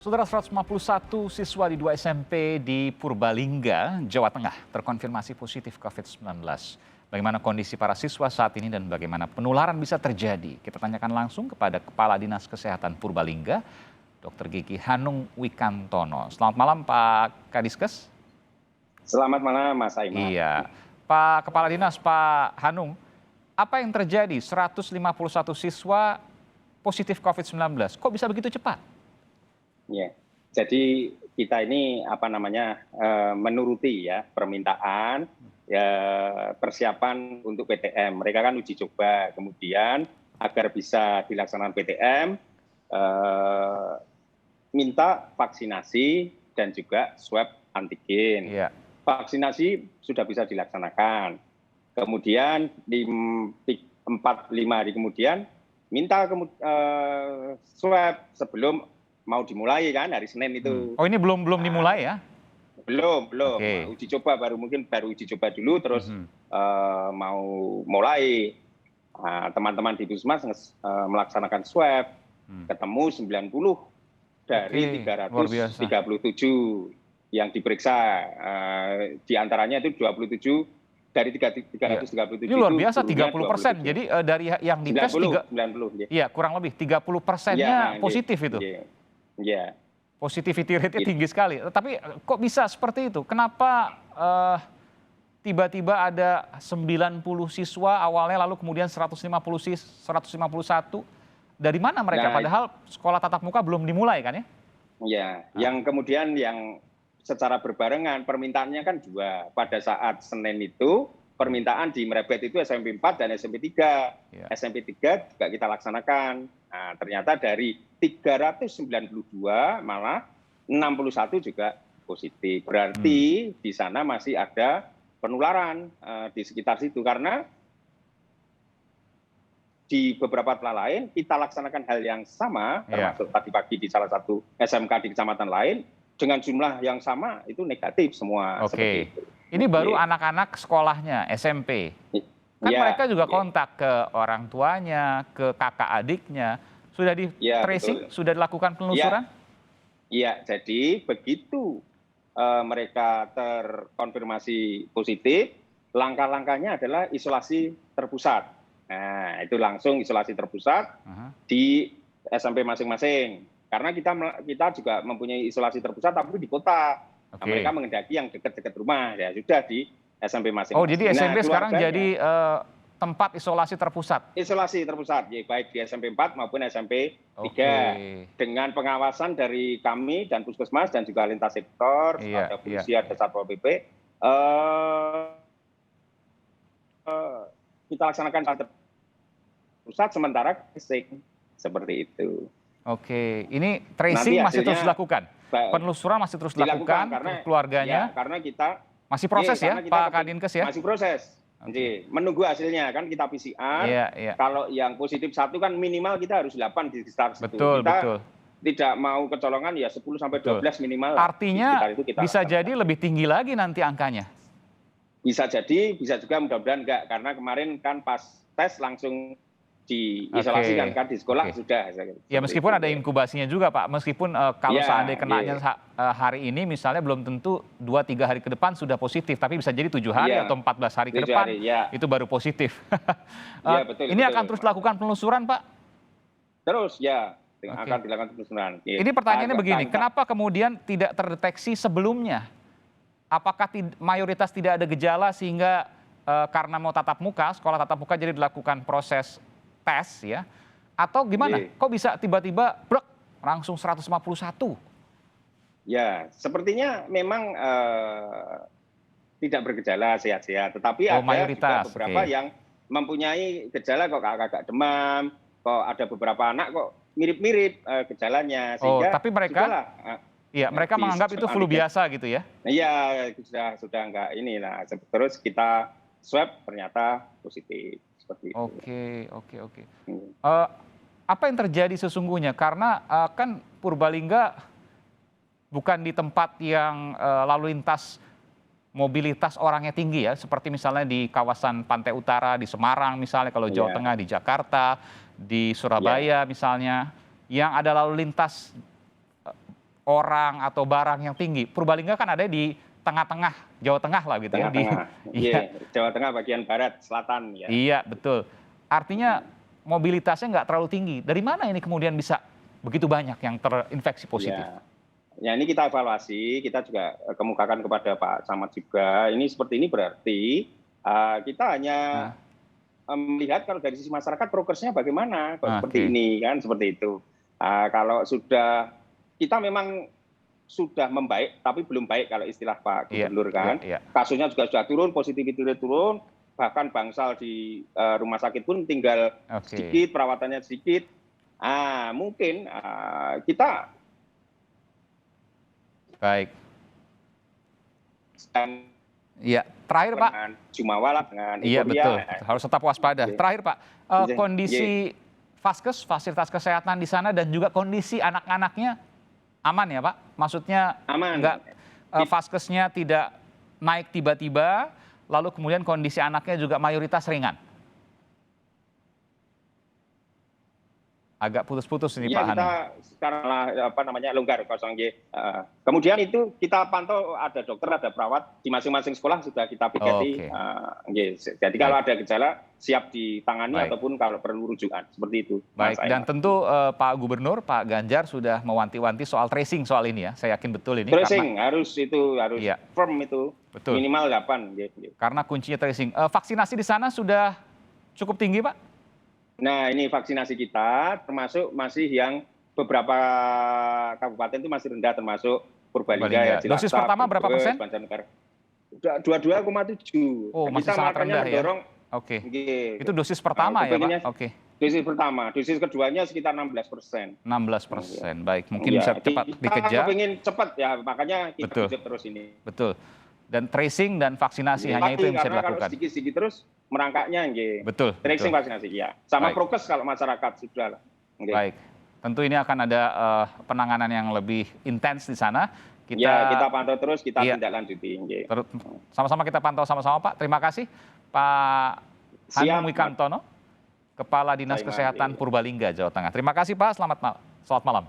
Saudara, 151 siswa di 2 SMP di Purbalingga, Jawa Tengah terkonfirmasi positif COVID-19. Bagaimana kondisi para siswa saat ini dan bagaimana penularan bisa terjadi? Kita tanyakan langsung kepada Kepala Dinas Kesehatan Purbalingga, Dr. Gigi Hanung Wikantono. Selamat malam Pak Kadiskes. Selamat malam Mas Aiman. Iya, Pak Kepala Dinas, Pak Hanung, apa yang terjadi? 151 siswa positif COVID-19, kok bisa begitu cepat? Ya, jadi kita ini menuruti ya permintaan ya persiapan untuk PTM. Mereka kan uji coba, kemudian agar bisa dilaksanakan PTM minta vaksinasi dan juga swab antigen. Iya. Vaksinasi sudah bisa dilaksanakan. Kemudian di 4-5 hari kemudian minta swab sebelum mau dimulai kan hari Senin itu. Oh, ini belum dimulai ya? Belum. Oke. Uji coba baru uji coba dulu terus mau mulai. Teman-teman di Puskesmas melaksanakan swab, ketemu 90 dari 337 yang diperiksa. Di antaranya itu 27 dari 337 ini luar biasa, 30%. Jadi dari yang dites 90. Iya, kurang lebih 30%-nya positif itu. Iya. Positivity rate-nya tinggi sekali. Tapi kok bisa seperti itu? Kenapa tiba-tiba ada 90 siswa awalnya lalu kemudian 151? Dari mana mereka? Padahal sekolah tatap muka belum dimulai kan ya? Iya, yang kemudian yang secara berbarengan permintaannya kan dua. Pada saat Senin itu permintaan di Merebet itu SMP 4 dan SMP 3. Ya. SMP 3 juga kita laksanakan. Nah, ternyata dari 392 malah 61 juga positif. Berarti di sana masih ada penularan di sekitar situ. Karena di beberapa tempat lain kita laksanakan hal yang sama, termasuk tadi pagi di salah satu SMK di kecamatan lain, dengan jumlah yang sama itu negatif semua. Oke. Ini baru anak-anak sekolahnya SMP. Kan mereka juga kontak ke orang tuanya, ke kakak adiknya. Sudah di tracing, sudah dilakukan penelusuran? Iya, jadi begitu mereka terkonfirmasi positif, langkah-langkahnya adalah isolasi terpusat. Nah, itu langsung isolasi terpusat di SMP masing-masing. Karena kita juga mempunyai isolasi terpusat tapi di kota. Nah, mereka mengendaki yang dekat-dekat rumah, ya sudah di SMP masing-masing. Oh, jadi SMP sekarang jadi tempat isolasi terpusat? Isolasi terpusat, ya, baik di SMP 4 maupun SMP 3. Dengan pengawasan dari kami dan Puskesmas dan juga lintas sektor, ada polisi, ada Satpol PP. Kita laksanakan pusat sementara tracing, seperti itu. Oke, ini tracing masih terus dilakukan? Penelusuran masih terus dilakukan ke keluarganya? Ya, karena kita masih proses ya, Pak Kadinkes ya? Masih proses. Jadi, menunggu hasilnya kan kita PCR. Kalau yang positif 1 kan minimal kita harus 8 di sekitar situ. Kita tidak mau kecolongan ya 10 sampai 12 minimal. Artinya bisa jadi lebih tinggi lagi nanti angkanya? Bisa jadi, bisa juga mudah-mudahan enggak. Karena kemarin kan pas tes langsung diisolasikan kan di sekolah sudah. Ya, meskipun ada inkubasinya juga Pak, meskipun kalau seandainya kenanya hari ini misalnya belum tentu 2-3 hari ke depan sudah positif, tapi bisa jadi 7 hari atau 14 hari ke depan itu baru positif. Ini akan terus dilakukan penelusuran Pak? Terus ya, akan dilakukan penelusuran. Ini pertanyaannya begini, kenapa kemudian tidak terdeteksi sebelumnya? Apakah mayoritas tidak ada gejala sehingga karena mau tatap muka, sekolah tatap muka jadi dilakukan proses tes ya, atau gimana? Kok bisa tiba-tiba langsung 151? Ya, sepertinya memang tidak bergejala, sehat-sehat, tetapi ada juga beberapa yang mempunyai gejala kok agak demam, kok ada beberapa anak kok mirip-mirip gejalanya, sehingga tapi mereka mereka menganggap itu flu biasa gitu ya? Iya, sudah enggak inilah, terus kita swab ternyata positif. Oke. Apa yang terjadi sesungguhnya? Karena kan Purbalingga bukan di tempat yang lalu lintas mobilitas orangnya tinggi ya, seperti misalnya di kawasan Pantai Utara, di Semarang misalnya, kalau Jawa Tengah, di Jakarta, di Surabaya misalnya, yang ada lalu lintas orang atau barang yang tinggi. Purbalingga kan ada di tengah-tengah Jawa Tengah lah gitu ya. Tengah-tengah. Iya, Jawa Tengah bagian barat, selatan ya. iya betul. Artinya mobilitasnya nggak terlalu tinggi. Dari mana ini kemudian bisa begitu banyak yang terinfeksi positif? Ya, ini kita evaluasi, kita juga kemukakan kepada Pak Camat juga. Ini seperti ini berarti kita hanya melihat kalau dari sisi masyarakat progresnya bagaimana, seperti ini kan, seperti itu. Kalau sudah kita memang sudah membaik, tapi belum baik kalau istilah Pak Gubernur kan. Kasusnya juga sudah turun, positivity rate turun, bahkan bangsal di rumah sakit pun tinggal sedikit, perawatannya sedikit. Mungkin kita baik. Iya, terakhir Pak. Dengan Jumawa dengan iya betul, harus tetap waspada. Terakhir Pak, kondisi Vaskes, fasilitas kesehatan di sana dan juga kondisi anak-anaknya aman ya Pak? Maksudnya aman. Vaskesnya tidak naik tiba-tiba, lalu kemudian kondisi anaknya juga mayoritas ringan. Agak putus-putus ini Pak Hanung. Kita sekarang longgar 0G. Kemudian itu kita pantau ada dokter, ada perawat di masing-masing sekolah sudah kita piketi. Jadi kalau ada gejala siap ditangani ataupun kalau perlu rujukan seperti itu. Baik, dan tentu Pak Gubernur, Pak Ganjar sudah mewanti-wanti soal tracing soal ini ya. Saya yakin betul ini. Tracing harus firm itu. Betul. Minimal 8. Karena kuncinya tracing. Vaksinasi di sana sudah cukup tinggi Pak? Nah, ini vaksinasi kita termasuk masih yang beberapa kabupaten itu masih rendah, termasuk Purbalingga. Dosis pertama berapa persen? 22,7. Oh, masih sangat rendah ya. Itu dosis pertama ya Pak? Dosis pertama, dosis keduanya sekitar 16%. 16%, baik. Mungkin bisa cepat dikejar. Kita ingin cepat ya, makanya kita kejar terus ini. Betul. Dan tracing dan vaksinasi hanya itu yang bisa dilakukan. Kalau sedikit-sedikit terus merangkaknya, betul. Tracing vaksinasi, ya. Sama prokes kalau masyarakat sudah. Baik, tentu ini akan ada penanganan yang lebih intens di sana. Kita pantau terus, kita tindak lanjuti. Sama-sama kita pantau sama-sama Pak. Terima kasih Pak Hanung Wikantono, Kepala Dinas Kesehatan Purbalingga, Jawa Tengah. Terima kasih Pak, selamat malam.